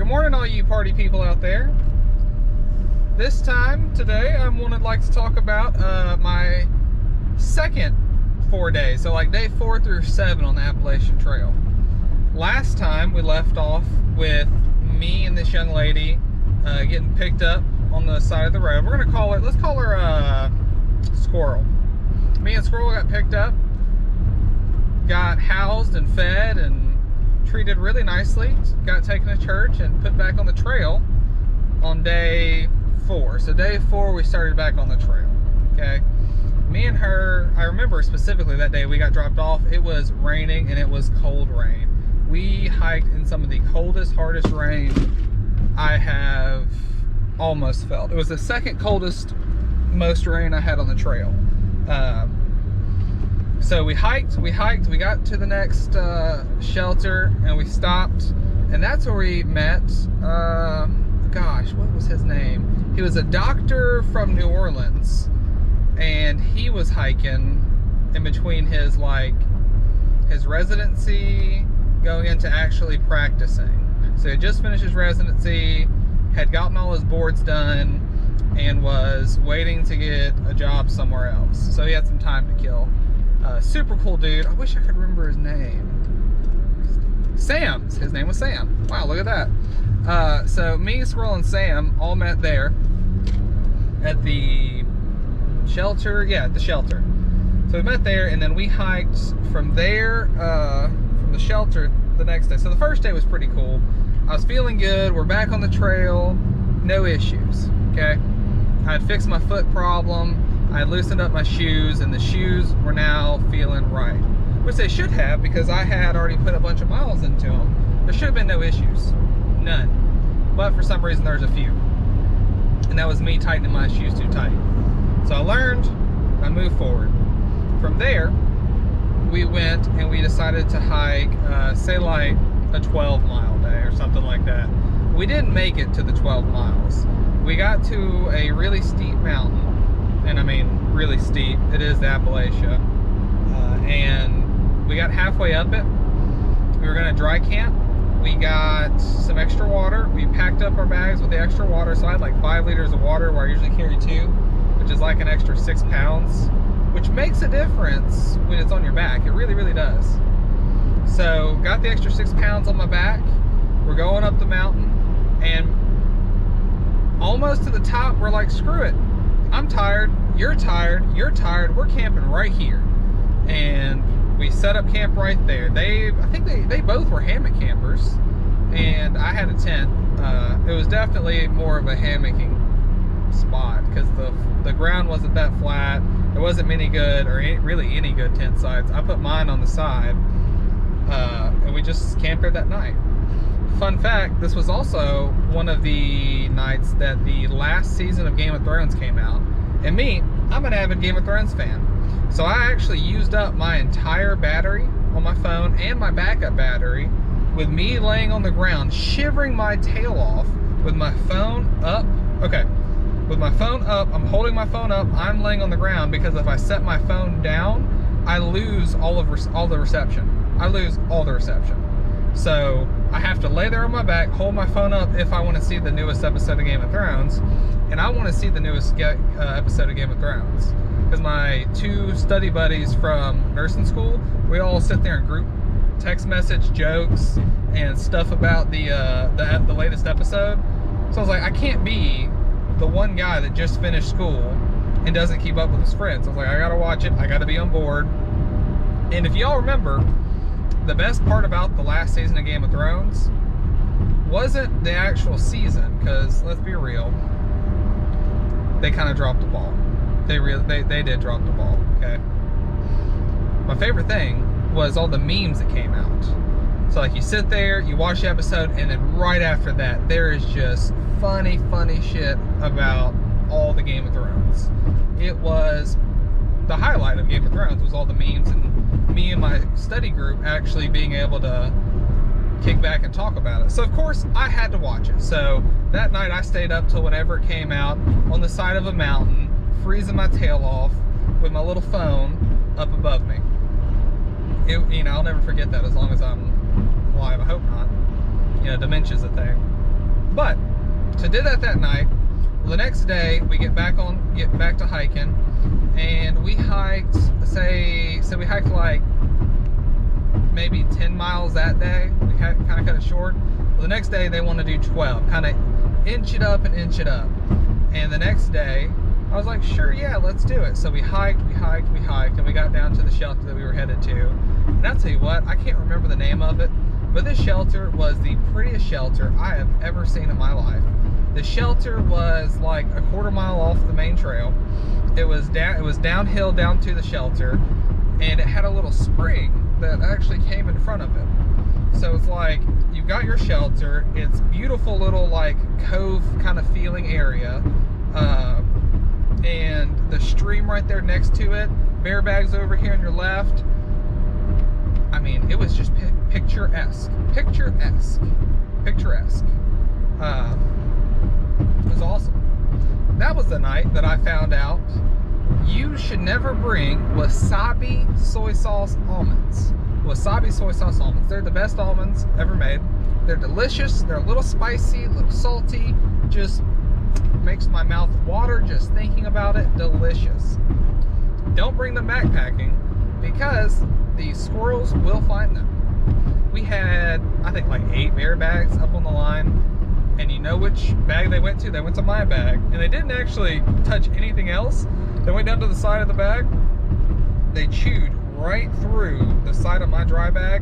Good morning, all you party people out there. This time, today, I would like to talk about my second 4 days. So like day 4 through 7 on the Appalachian Trail. Last time, we left off with me and this young lady getting picked up on the side of the road. We're gonna call her, let's call her Squirrel. Me and Squirrel got picked up, got housed and fed and treated really nicely, got taken to church and put back on the trail on day 4. So day 4 we started back on the trail. Okay, me and her, I remember specifically that day we got dropped off. It was raining and it was cold rain. We hiked in some of the coldest, hardest rain I have almost felt. It was the second coldest, most rain I had on the trail. So we hiked, we got to the next shelter and we stopped, and that's where we met, gosh, what was his name? He was a doctor from New Orleans, and he was hiking in between his residency going into actually practicing. So he had just finished his residency, had gotten all his boards done, and was waiting to get a job somewhere else. So he had some time to kill. Super cool dude. I wish I could remember his name. Sam. His name was Sam. Wow, look at that. So me, Squirrel, and Sam all met there at the shelter. Yeah, at the shelter. So we met there, and then we hiked from there, from the shelter the next day. So the first day was pretty cool. I was feeling good. We're back on the trail. No issues. Okay. I had fixed my foot problem. I had loosened up my shoes, and the shoes were now feeling right. Which they should have, because I had already put a bunch of miles into them. There should have been no issues. None. But for some reason, there's a few. And that was me tightening my shoes too tight. So I learned, I moved forward. From there, we went and we decided to hike, say like a 12-mile day or something like that. We didn't make it to the 12 miles. We got to a really steep mountain. And I mean, really steep. It is the Appalachia. And we got halfway up it. We were gonna dry camp. We got some extra water. We packed up our bags with the extra water. So I had like 5 liters of water, where I usually carry 2, which is like an extra 6 pounds, which makes a difference when it's on your back. It really, really does. So got the extra 6 pounds on my back. We're going up the mountain, and almost to the top, we're like, screw it. I'm tired, you're tired, you're tired, we're camping right here. And we set up camp right there. I think they both were hammock campers, and I had a tent. It was definitely more of a hammocking spot, because the ground wasn't that flat. There wasn't many good, or really any good tent sites. I put mine on the side, and we just camped there that night. Fun fact, this was also one of the nights that the last season of Game of Thrones came out. And me, I'm an avid Game of Thrones fan. So I actually used up my entire battery on my phone and my backup battery with me laying on the ground, shivering my tail off with my phone up. Okay, with my phone up, I'm holding my phone up, I'm laying on the ground, because if I set my phone down, I lose all the reception. I lose all the reception. So I have to lay there on my back, hold my phone up if I want to see the newest episode of Game of Thrones. And I want to see the newest episode of Game of Thrones, because my 2 study buddies from nursing school, we all sit there and group text message jokes and stuff about the latest episode. So I was like, I can't be the one guy that just finished school and doesn't keep up with his friends. I was like, I gotta watch it, I gotta be on board. And if y'all remember, the best part about the last season of Game of Thrones wasn't the actual season, because let's be real, they kind of dropped the ball. They did drop the ball. Okay. My favorite thing was all the memes that came out. So like, you sit there, you watch the episode, and then right after that, there is just funny shit about all the Game of Thrones. It was the highlight of Game of Thrones, was all the memes, and me and my study group actually being able to kick back and talk about it. So of course I had to watch it. So that night I stayed up till whenever it came out, on the side of a mountain, freezing my tail off with my little phone up above me. I'll never forget that as long as I'm alive. I hope not. Dementia's a thing. But so did that night. Well, the next day we get back to hiking, and we hiked, so we hiked like maybe 10 miles that day. We kind of cut it short. Well, the next day they want to do 12, kind of inch it up and inch it up. And the next day I was like, sure, yeah, let's do it. So we hiked, and we got down to the shelter that we were headed to. And I'll tell you what, I can't remember the name of it, but this shelter was the prettiest shelter I have ever seen in my life. The shelter was like a quarter mile off the main trail. It was downhill down to the shelter, and it had a little spring that actually came in front of it. So it's like, you've got your shelter, it's beautiful little like cove kind of feeling area, and the stream right there next to it, bear bags over here on your left. I mean, it was just picturesque. It was awesome. That was the night that I found out you should never bring wasabi soy sauce almonds. Wasabi soy sauce almonds. They're the best almonds ever made. They're delicious. They're a little spicy, a little salty. Just makes my mouth water just thinking about it. Delicious. Don't bring them backpacking because the squirrels will find them. We had, I think, like 8 bear bags up on the line. And you know which bag they went to? They went to my bag. And they didn't actually touch anything else. They went down to the side of the bag. They chewed right through the side of my dry bag,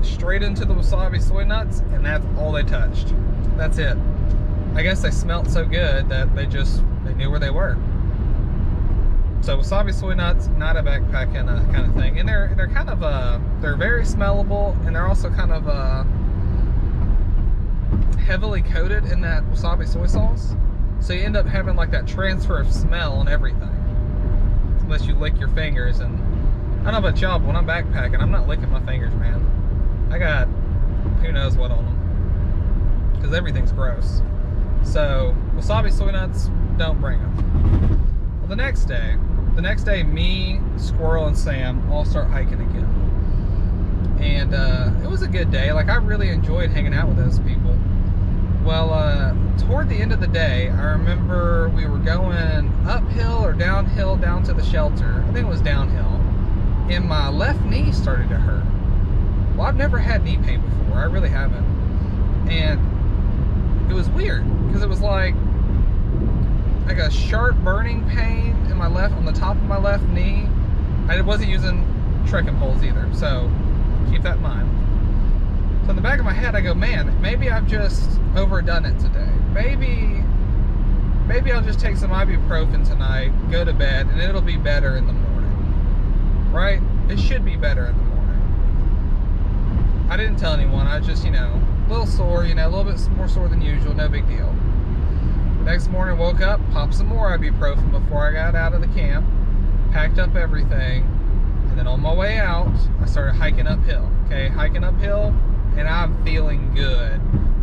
straight into the wasabi soy nuts, and that's all they touched. That's it. I guess they smelled so good that they knew where they were. So wasabi soy nuts, not a backpacking kind of thing. And they're kind of they're very smellable, and they're also kind of heavily coated in that wasabi soy sauce. So you end up having like that transfer of smell and everything. Unless you lick your fingers. And I don't know about y'all, but when I'm backpacking, I'm not licking my fingers, man. I got who knows what on them. Because everything's gross. So wasabi soy nuts, don't bring them. Well, the next day, me, Squirrel, and Sam all start hiking again. And it was a good day. Like, I really enjoyed hanging out with those people. Well, toward the end of the day, I remember we were going uphill or downhill down to the shelter. I think it was downhill. And my left knee started to hurt. Well, I've never had knee pain before. I really haven't. And it was weird because it was like a sharp burning pain in my on the top of my left knee. I wasn't using trekking poles either, so keep that in mind. So in the back of my head, I go, man, maybe I've just overdone it today. Maybe I'll just take some ibuprofen tonight, go to bed, and it'll be better in the morning. Right? It should be better in the morning. I didn't tell anyone. I was just, a little sore, a little bit more sore than usual, no big deal. Next morning, woke up, popped some more ibuprofen before I got out of the camp, packed up everything, and then on my way out, I started hiking uphill. Okay, hiking uphill, and I'm feeling good.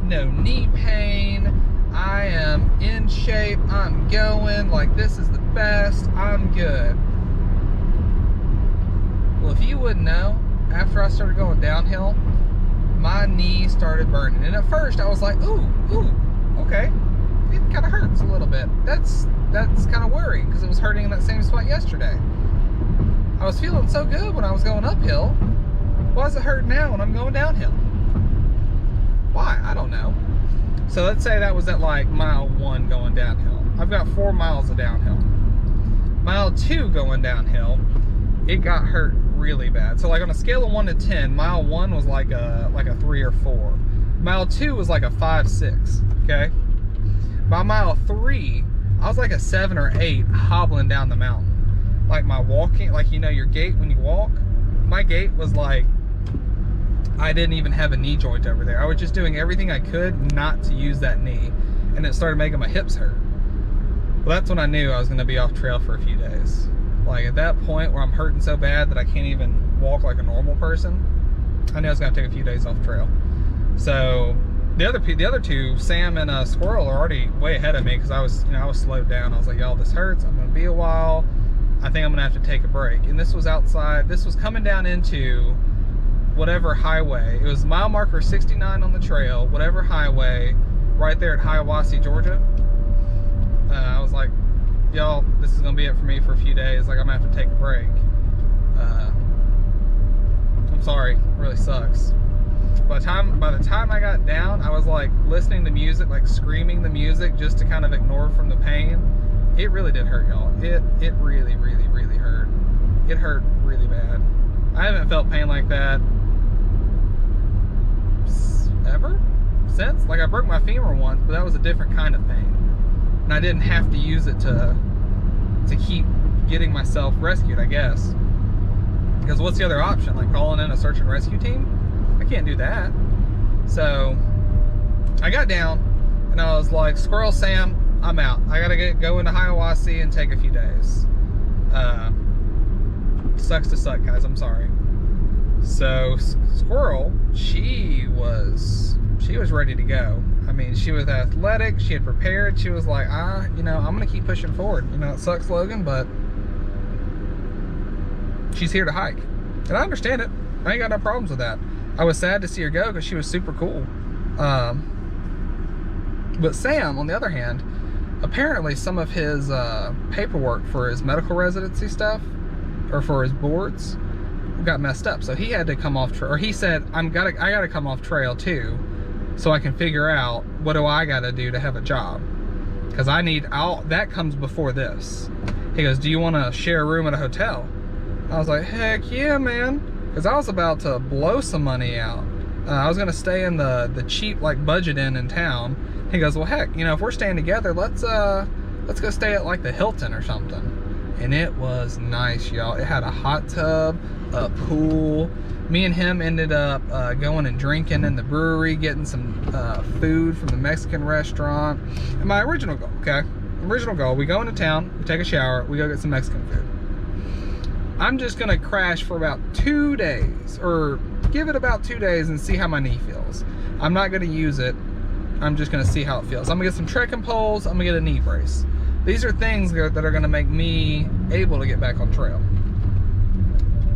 No knee pain. I am in shape. I'm going. Like, this is the best. I'm good. Well, if you wouldn't know, after I started going downhill, my knee started burning. And at first, I was like, ooh, okay. It kind of hurts a little bit. That's kind of worrying because it was hurting in that same spot yesterday. I was feeling so good when I was going uphill. Why does it hurt now when I'm going downhill? Why? I don't know. So let's say that was at like mile 1 going downhill. I've got 4 miles of downhill. Mile 2 going downhill, it got hurt really bad. So like on a scale of 1 to 10, mile 1 was like a 3 or 4. Mile 2 was like a 5, 6. Okay. By mile 3, I was like a 7 or 8 hobbling down the mountain. Like my walking, like your gait when you walk, my gait was like, I didn't even have a knee joint over there. I was just doing everything I could not to use that knee. And it started making my hips hurt. Well, that's when I knew I was gonna be off trail for a few days. Like at that point where I'm hurting so bad that I can't even walk like a normal person, I knew I was gonna take a few days off trail. So the other two, Sam and Squirrel, are already way ahead of me because I was slowed down. I was like, y'all, this hurts. I'm gonna be a while. I think I'm gonna have to take a break. And this was outside. This was coming down into whatever highway. It was mile marker 69 on the trail, whatever highway right there at Hiawassee, Georgia. I was like, y'all, this is gonna be it for me for a few days. Like, I'm gonna have to take a break. I'm sorry, it really sucks. By the time I got down, I was like listening to music, like screaming the music just to kind of ignore from the pain. It really did hurt, y'all. It really, really, really hurt. It hurt really bad. I haven't felt pain like that ever since. Like, I broke my femur once, but that was a different kind of pain. And I didn't have to use it to keep getting myself rescued, I guess. Because what's the other option? Like calling in a search and rescue team? I can't do that. So I got down and I was like, Squirrel Sam, I'm out. I gotta go into Hiawassee and take a few days. Sucks to suck, guys. I'm sorry. So Squirrel, she was ready to go. I mean, she was athletic. She had prepared. She was like, you know, I'm gonna keep pushing forward. You know, it sucks, Logan, but she's here to hike. And I understand it. I ain't got no problems with that. I was sad to see her go because she was super cool. But Sam, on the other hand, apparently some of his paperwork for his medical residency stuff, or for his boards, got messed up. So he had to come off trail, or he said, I gotta come off trail too, so I can figure out what do I gotta do to have a job. Because that comes before this. He goes, do you want to share a room at a hotel? I was like, heck yeah, man. Because I was about to blow some money out. I was gonna stay in the cheap, like, budget inn in town. He goes, well, heck, you know, if we're staying together, let's go stay at like the Hilton or something. And it was nice, y'all. It had a hot tub, a pool. Me and him ended up going and drinking in the brewery, getting some food from the Mexican restaurant. And my original goal, we go into town, we take a shower, we go get some Mexican food. I'm just gonna crash for about 2 days, or give it about 2 days and see how my knee feels. I'm not gonna use it. I'm just gonna see how it feels. I'm gonna get some trekking poles, I'm gonna get a knee brace. These are things that are gonna make me able to get back on trail.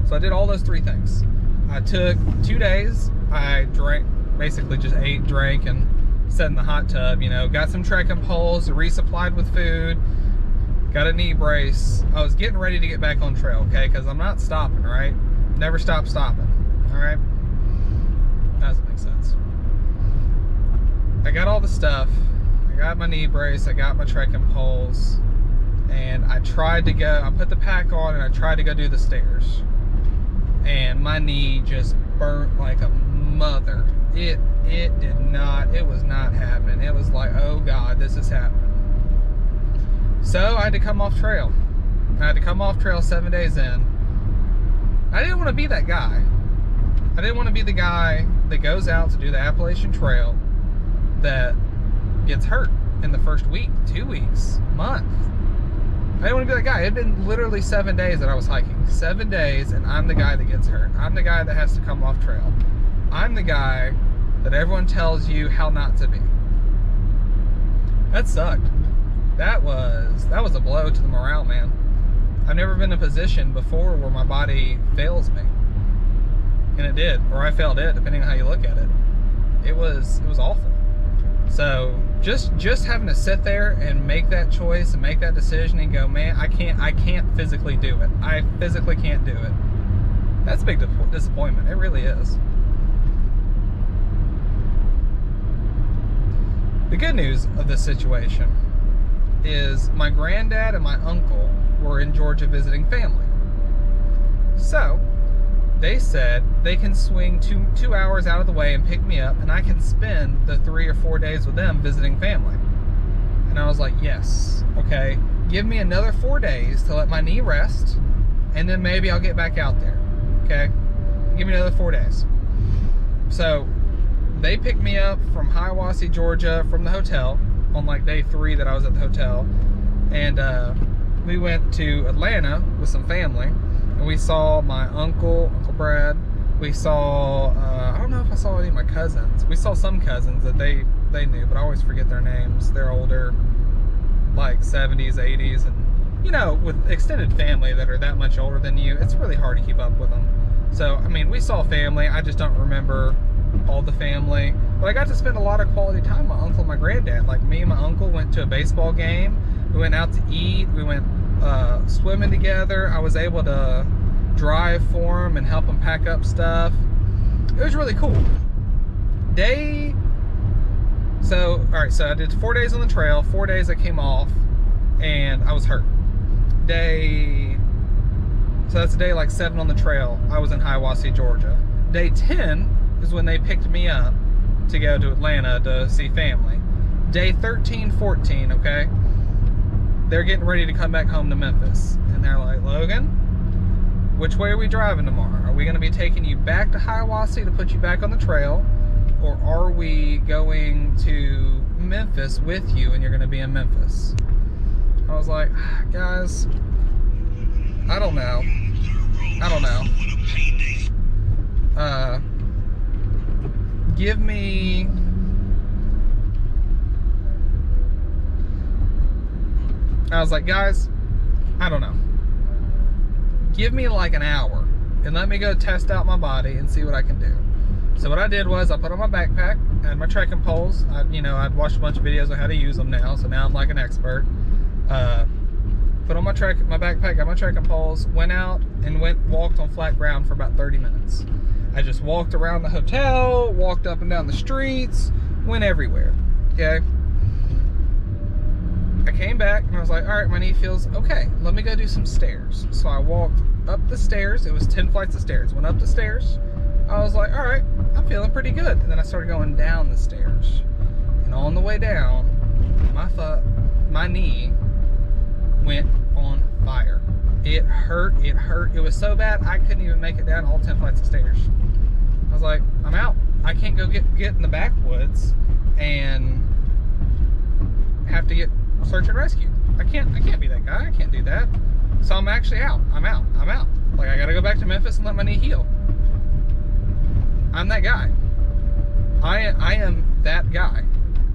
So I did all those 3 things. I took 2 days, I drank, basically just ate, drank, and sat in the hot tub, you know, got some trekking poles, resupplied with food, got a knee brace. I was getting ready to get back on trail, okay? Because I'm not stopping, right? Never stop stopping, all right? That doesn't make sense. I got all the stuff. I got my knee brace. I got my trekking poles. And I tried to go, I put the pack on and I tried to go do the stairs. And my knee just burnt like a mother. It was not happening. It was like, oh God, this is happening. So I had to come off trail. I had to come off trail 7 days in. I didn't want to be that guy. I didn't want to be the guy that goes out to do the Appalachian Trail that gets hurt in the first week, 2 weeks, month. I didn't want to be that guy. It had been literally 7 days that I was hiking. 7 days, and I'm the guy that gets hurt. I'm the guy that has to come off trail. I'm the guy that everyone tells you how not to be. That sucked. That was a blow to the morale, man. I've never been in a position before where my body fails me. And it did, or I failed it, depending on how you look at it. It was awful. So just having to sit there and make that choice and make that decision and go, man, I can't physically do it. I physically can't do it. That's a big disappointment. It really is. The good news of this situation is my granddad and my uncle were in Georgia visiting family. So they said they can swing two hours out of the way and pick me up, and I can spend the 3 or 4 days with them visiting family. And I was like, yes, okay, give me another 4 days to let my knee rest, and then maybe I'll get back out there, okay? Give me another 4 days. So they picked me up from Hiawassee, Georgia, from the hotel on like day 3 that I was at the hotel, and we went to Atlanta with some family, and we saw my Uncle Brad. We saw, I don't know if I saw any of my cousins. We saw some cousins that they knew, but I always forget their names. They're older, like 70s, 80s, and you know, with extended family that are that much older than you, it's really hard to keep up with them. So, I mean, we saw family. I just don't remember all the family, But I got to spend a lot of quality time with my uncle and my granddad. Like, me and my uncle went to a baseball game. We went out to eat. We went swimming together. I was able to drive for him and help him pack up stuff. It was really cool. So I did 4 days on the trail. 4 days I came off and I was hurt. So that's day like 7 on the trail. I was in Hiawassee, Georgia. Day 10 is when they picked me up to go to Atlanta to see family. Day 13, 14, okay? They're getting ready to come back home to Memphis. And they're like, Logan, which way are we driving tomorrow? Are we gonna be taking you back to Hiawassee to put you back on the trail? Or are we going to Memphis with you and you're gonna be in Memphis? I was like, guys, I don't know. Give me I was like, guys, I don't know. Give me like an hour and let me go test out my body and see what I can do. So what I did was I put on my backpack and my trekking poles. I'd watched a bunch of videos on how to use them now, so now I'm like an expert. Put on my backpack, got my trekking poles, went out and walked on flat ground for about 30 minutes. I just walked around the hotel, walked up and down the streets, went everywhere, okay? I came back and I was like, all right, my knee feels okay. Let me go do some stairs. So I walked up the stairs. It was 10 flights of stairs. Went up the stairs. I was like, all right, I'm feeling pretty good. And then I started going down the stairs. And on the way down, my knee went on fire. It hurt. It was so bad I couldn't even make it down all 10 flights of stairs. I was like, I'm out. I can't go get in the backwoods and have to get search and rescue. I can't be that guy. I can't do that. So I'm actually out. I'm out. Like, I gotta go back to Memphis and let my knee heal. I'm that guy. I am that guy.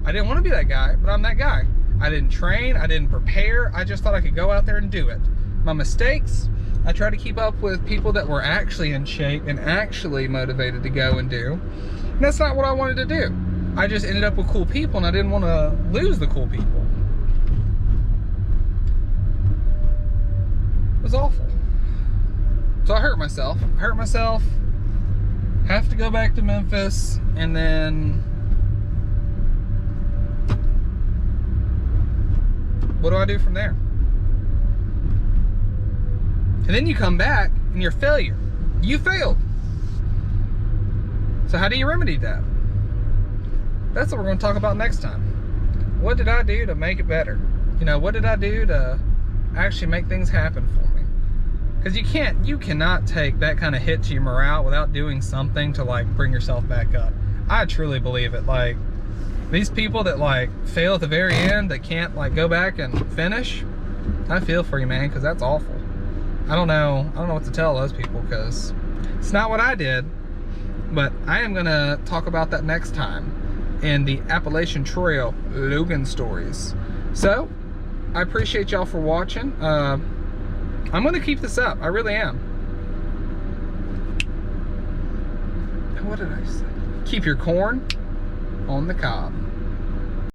I didn't want to be that guy, but I'm that guy. I didn't train, I didn't prepare, I just thought I could go out there and do it. My mistakes, I tried to keep up with people that were actually in shape and actually motivated to go and do. And that's not what I wanted to do. I just ended up with cool people and I didn't want to lose the cool people. It was awful. So I hurt myself. Have to go back to Memphis, and then what do I do from there? And then you come back and you're a failure. You failed. So how do you remedy that? That's what we're going to talk about next time. What did I do to make it better? What did I do to actually make things happen for me? Because you cannot take that kind of hit to your morale without doing something to like bring yourself back up. I truly believe it. Like, these people that like fail at the very end, that can't like go back and finish, I feel for you, man, because that's awful. I don't know what to tell those people, because it's not what I did. But I am gonna talk about that next time in the Appalachian Trail Logan stories. So I appreciate y'all for watching. I'm gonna keep this up. I really am. What did I say? Keep your corn on the cob.